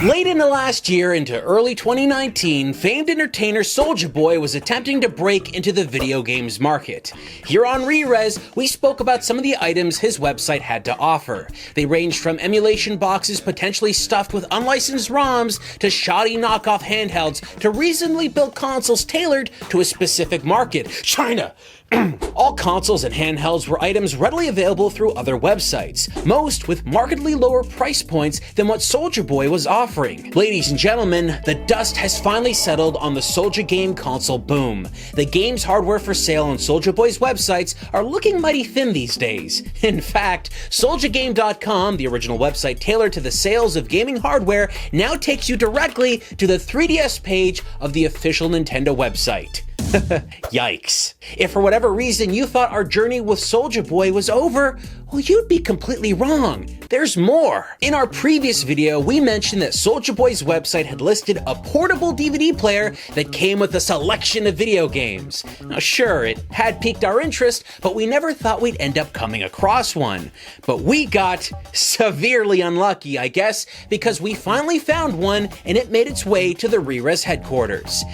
Late in the last year into early 2019, famed entertainer Soulja Boy was attempting to break into the video games market. Here on Rerez, we spoke about some of the items his website had to offer. They ranged from emulation boxes potentially stuffed with unlicensed ROMs to shoddy knockoff handhelds to reasonably built consoles tailored to a specific market, China. All consoles and handhelds were items readily available through other websites, most with markedly lower price points than what Soulja Boy was offering. Ladies and gentlemen, the dust has finally settled on the SouljaGame console boom. The game's hardware for sale on Soulja Boy's websites are looking mighty thin these days. In fact, SouljaGame.com, the original website tailored to the sales of gaming hardware, now takes you directly to the 3DS page of the official Nintendo website. Yikes. If for whatever reason you thought our journey with Soulja Boy was over, well, you'd be completely wrong. There's more. In our previous video, we mentioned that Soulja Boy's website had listed a portable DVD player that came with a selection of video games. Now sure, it had piqued our interest, but we never thought we'd end up coming across one. But we got severely unlucky, I guess, because we finally found one and it made its way to the Rerez headquarters.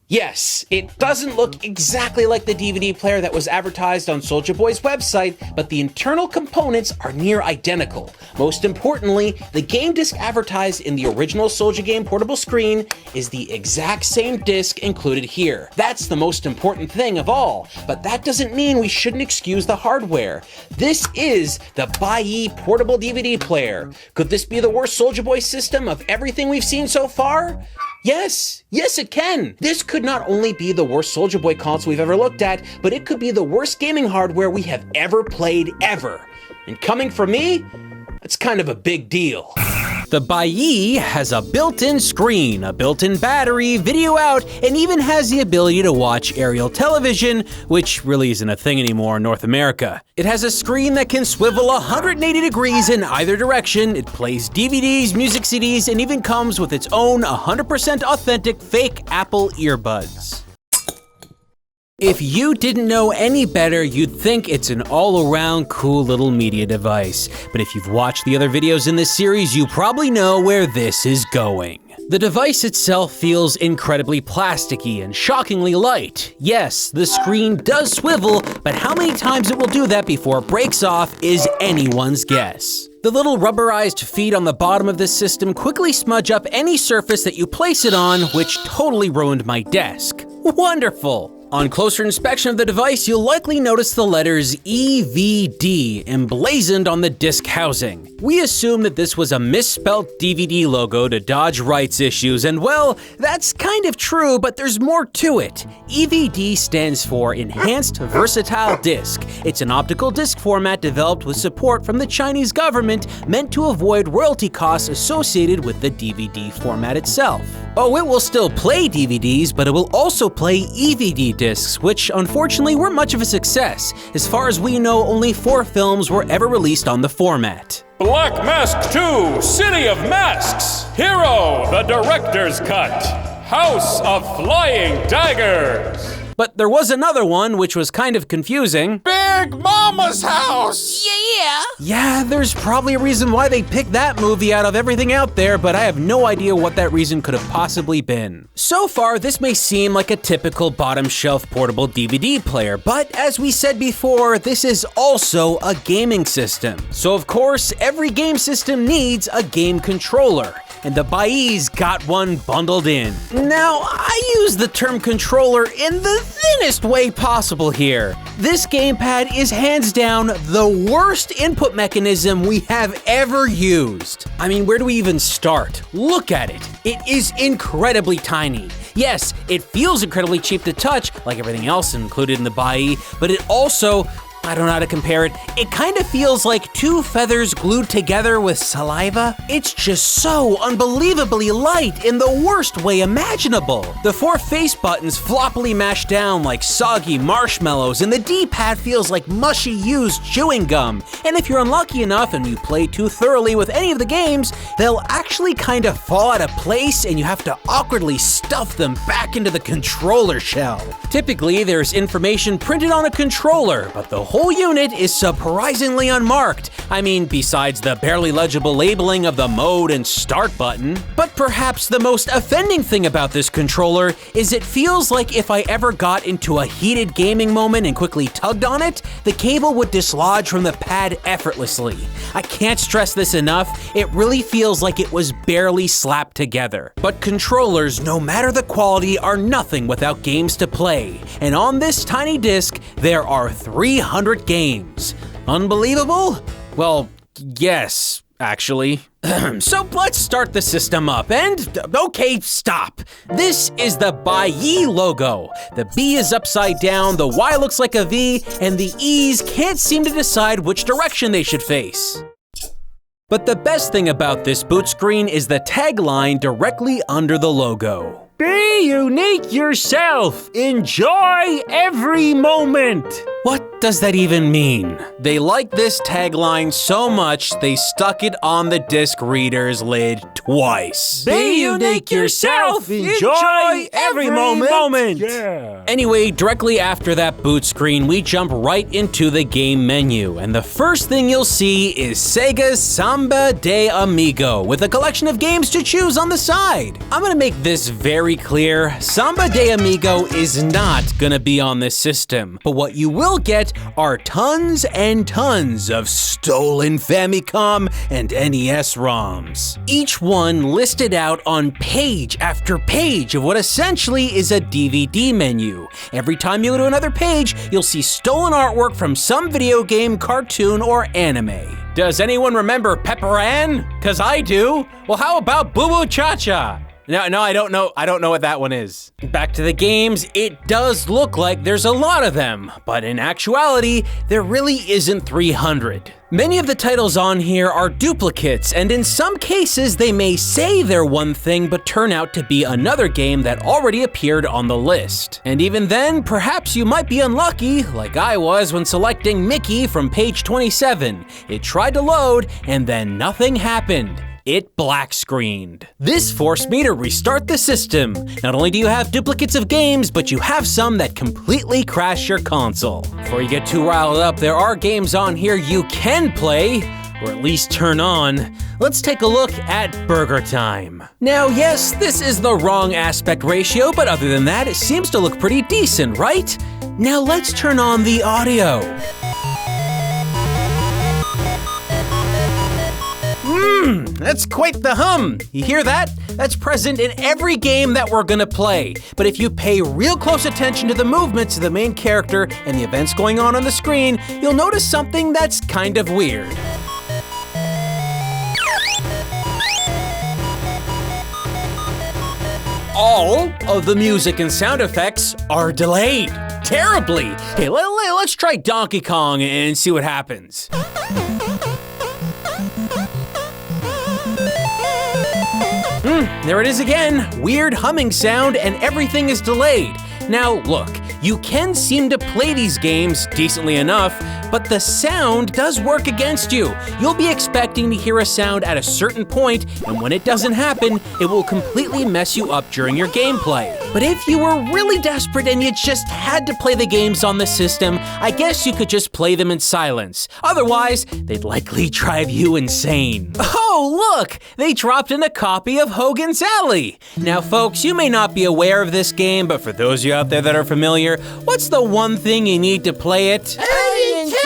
Yes, it doesn't look exactly like the DVD player that was advertised on Soulja Boy's website, but the internal components are near identical. Most importantly, the game disc advertised in the original SouljaGame portable screen is the exact same disc included here. That's the most important thing of all, but that doesn't mean we shouldn't excuse the hardware. This is the Buyee portable DVD player. Could this be the worst Soulja Boy system of everything we've seen so far? Yes, it can. This could not only be the worst Soulja Boy console we've ever looked at, but it could be the worst gaming hardware we have ever played ever. And coming from me, that's kind of a big deal. The Buyee has a built-in screen, a built-in battery, video out, and even has the ability to watch aerial television, which really isn't a thing anymore in North America. It has a screen that can swivel 180 degrees in either direction, it plays DVDs, music CDs, and even comes with its own 100% authentic fake Apple earbuds. If you didn't know any better, you'd think it's an all-around cool little media device. But if you've watched the other videos in this series, you probably know where this is going. The device itself feels incredibly plasticky and shockingly light. Yes, the screen does swivel, but how many times it will do that before it breaks off is anyone's guess. The little rubberized feet on the bottom of this system quickly smudge up any surface that you place it on, which totally ruined my desk. Wonderful! On closer inspection of the device, you'll likely notice the letters EVD emblazoned on the disc housing. We assume that this was a misspelt DVD logo to dodge rights issues, and well, that's kind of true, but there's more to it. EVD stands for Enhanced Versatile Disc. It's an optical disc format developed with support from the Chinese government, meant to avoid royalty costs associated with the DVD format itself. Oh, it will still play DVDs, but it will also play EVD discs, which unfortunately weren't much of a success. As far as we know, only 4 films were ever released on the format. Black Mask 2, City of Masks, Hero, the Director's Cut, House of Flying Daggers. But there was another one which was kind of confusing. Big Mama's House! Yeah, there's probably a reason why they picked that movie out of everything out there, but I have no idea what that reason could have possibly been. So far, this may seem like a typical bottom shelf portable DVD player, but as we said before, this is also a gaming system. So of course, every game system needs a game controller, and the Buyee's got one bundled in. Now, I use the term controller in the thinnest way possible here. This gamepad is hands down the worst input mechanism we have ever used. I mean, where do we even start? Look at it. It is incredibly tiny. Yes, it feels incredibly cheap to touch, like everything else included in the Buyee, but it also, I don't know how to compare it. It kind of feels like 2 feathers glued together with saliva. It's just so unbelievably light in the worst way imaginable. The 4 face buttons floppily mash down like soggy marshmallows, and the D-pad feels like mushy used chewing gum. And if you're unlucky enough and you play too thoroughly with any of the games, they'll actually kind of fall out of place and you have to awkwardly stuff them back into the controller shell. Typically, there's information printed on a controller, but the whole unit is surprisingly unmarked. I mean, besides the barely legible labeling of the mode and start button. But perhaps the most offending thing about this controller is it feels like if I ever got into a heated gaming moment and quickly tugged on it, the cable would dislodge from the pad effortlessly. I can't stress this enough, it really feels like it was barely slapped together. But controllers, no matter the quality, are nothing without games to play. And on this tiny disc, there are 300 games. Unbelievable? Well, yes, actually. So let's start the system up, and okay, stop. This is the Buyee logo. The B is upside down, the Y looks like a V, and the E's can't seem to decide which direction they should face. But the best thing about this boot screen is the tagline directly under the logo. Be unique yourself. Enjoy every moment. What does that even mean? They like this tagline so much, they stuck it on the disc reader's lid twice. Be unique yourself. Enjoy every moment. Yeah. Anyway, directly after that boot screen, we jump right into the game menu. And the first thing you'll see is Sega's Samba de Amigo, with a collection of games to choose on the side. I'm gonna make this very clear. Samba de Amigo is not gonna be on this system, but what you will get are tons and tons of stolen Famicom and NES ROMs. Each one listed out on page after page of what essentially is a DVD menu. Every time you go to another page, you'll see stolen artwork from some video game, cartoon, or anime. Does anyone remember Pepper Ann? 'Cause I do. Well, how about Boo Boo Cha Cha? No, I don't know what that one is. Back to the games, it does look like there's a lot of them, but in actuality, there really isn't 300. Many of the titles on here are duplicates, and in some cases, they may say they're one thing, but turn out to be another game that already appeared on the list. And even then, perhaps you might be unlucky, like I was when selecting Mickey from page 27. It tried to load, and then nothing happened. It black screened. This forced me to restart the system. Not only do you have duplicates of games, but you have some that completely crash your console. Before you get too riled up, there are games on here you can play, or at least turn on. Let's take a look at Burgertime. Now, yes, this is the wrong aspect ratio, but other than that, it seems to look pretty decent, right? Now let's turn on the audio. That's quite the hum. You hear that? That's present in every game that we're gonna play. But if you pay real close attention to the movements of the main character and the events going on the screen, you'll notice something that's kind of weird. All of the music and sound effects are delayed. Terribly. Hey, let's try Donkey Kong and see what happens. There it is again. Weird humming sound and everything is delayed. Now look, you can seem to play these games decently enough, but the sound does work against you. You'll be expecting to hear a sound at a certain point, and when it doesn't happen, it will completely mess you up during your gameplay. But if you were really desperate and you just had to play the games on the system, I guess you could just play them in silence. Otherwise, they'd likely drive you insane. Oh, look! They dropped in a copy of Hogan's Alley. Now, folks, you may not be aware of this game, but for those of you out there that are familiar, what's the one thing you need to play it? Nintendo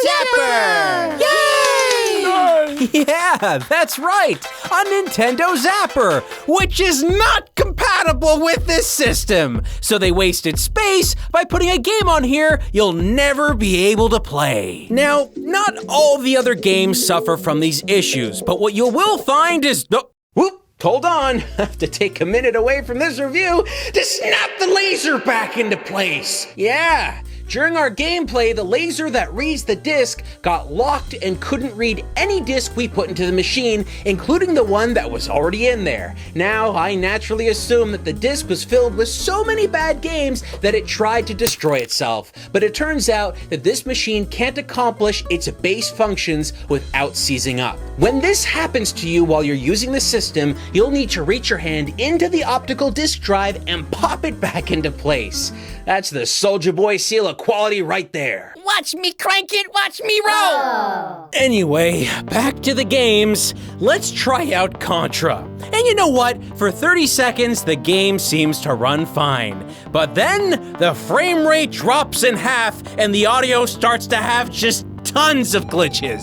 Zapper! Yay! Yeah, that's right, a Nintendo Zapper, which is not compatible with this system. So they wasted space by putting a game on here you'll never be able to play. Now, not all the other games suffer from these issues, but what you will find is... Whoop! Hold on, I have to take a minute away from this review to snap the laser back into place. Yeah, during our gameplay, the laser that reads the disc got locked and couldn't read any disc we put into the machine, including the one that was already in there. Now, I naturally assumed that the disc was filled with so many bad games that it tried to destroy itself. But it turns out that this machine can't accomplish its base functions without seizing up. When this happens to you while you're using the system, you'll need to reach your hand into the optical disc drive and pop it back into place. That's the Soulja Boy seal of quality right there. watch me crank it, watch me roll. Anyway, back to the games. Let's try out Contra. And you know what? For 30 seconds, the game seems to run fine. But then, the frame rate drops in half and the audio starts to have just tons of glitches.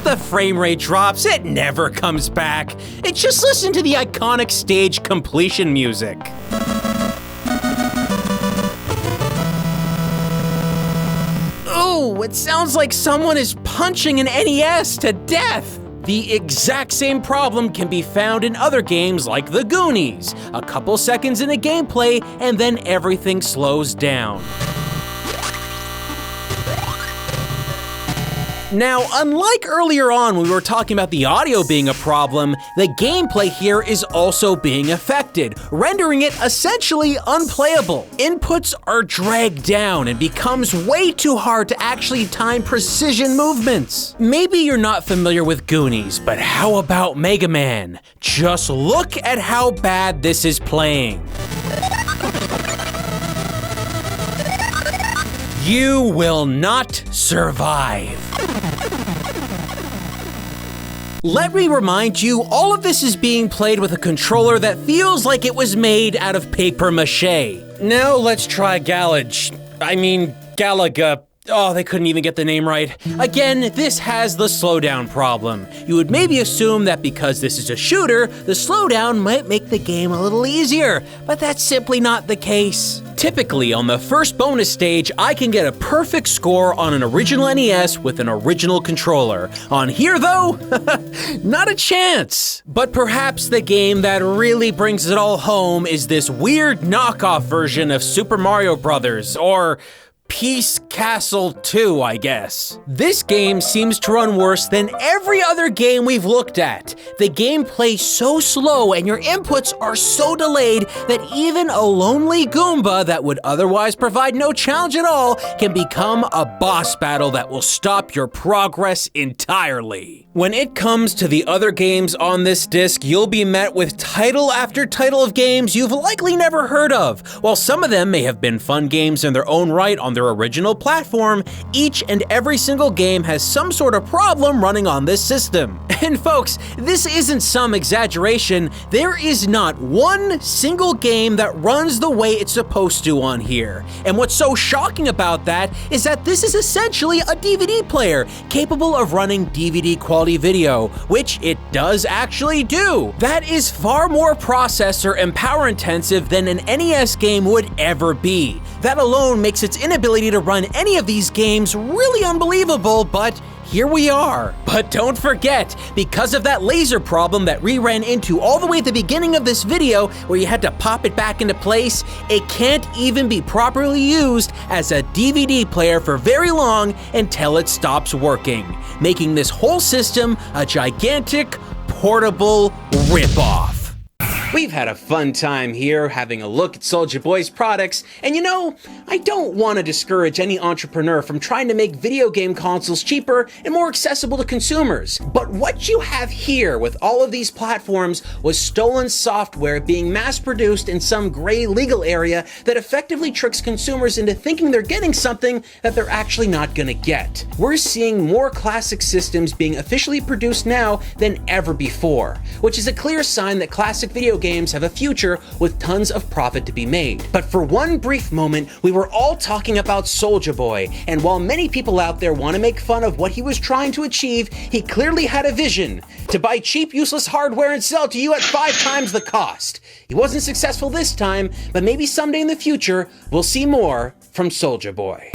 The frame rate drops, it never comes back. Just listen to the iconic stage completion music. Oh, it sounds like someone is punching an NES to death. The exact same problem can be found in other games like the Goonies. A couple seconds into gameplay and then everything slows down. Now, unlike earlier on when we were talking about the audio being a problem, the gameplay here is also being affected, rendering it essentially unplayable. Inputs are dragged down and becomes way too hard to actually time precision movements. Maybe you're not familiar with Goonies, but how about Mega Man? Just look at how bad this is playing. You will not survive. Let me remind you, all of this is being played with a controller that feels like it was made out of paper mache. Now let's try Galaga. Oh, they couldn't even get the name right. Again, this has the slowdown problem. You would maybe assume that because this is a shooter, the slowdown might make the game a little easier, but that's simply not the case. Typically, on the first bonus stage, I can get a perfect score on an original NES with an original controller. On here, though, not a chance. But perhaps the game that really brings it all home is this weird knockoff version of Super Mario Bros. Or Peace Castle 2, I guess. This game seems to run worse than every other game we've looked at. The game plays so slow and your inputs are so delayed that even a lonely Goomba that would otherwise provide no challenge at all can become a boss battle that will stop your progress entirely. When it comes to the other games on this disc, you'll be met with title after title of games you've likely never heard of. While some of them may have been fun games in their own right on their original platform, each and every single game has some sort of problem running on this system. And folks, this isn't some exaggeration. There is not one single game that runs the way it's supposed to on here. And what's so shocking about that is that this is essentially a DVD player capable of running DVD quality video, which it does actually do. That is far more processor and power intensive than an NES game would ever be. That alone makes its inability to run any of these games really unbelievable, but here we are. But don't forget, because of that laser problem that we ran into all the way at the beginning of this video, where you had to pop it back into place, it can't even be properly used as a DVD player for very long until it stops working, making this whole system a gigantic, portable ripoff. We've had a fun time here having a look at Soulja Boy's products, and you know, I don't want to discourage any entrepreneur from trying to make video game consoles cheaper and more accessible to consumers. But what you have here with all of these platforms was stolen software being mass-produced in some gray legal area that effectively tricks consumers into thinking they're getting something that they're actually not gonna get. We're seeing more classic systems being officially produced now than ever before, which is a clear sign that classic video games have a future with tons of profit to be made. But for one brief moment, we were all talking about Soulja Boy, and while many people out there want to make fun of what he was trying to achieve, he clearly had a vision: to buy cheap, useless hardware and sell it to you at 5 times the cost. He wasn't successful this time, but maybe someday in the future, we'll see more from Soulja Boy.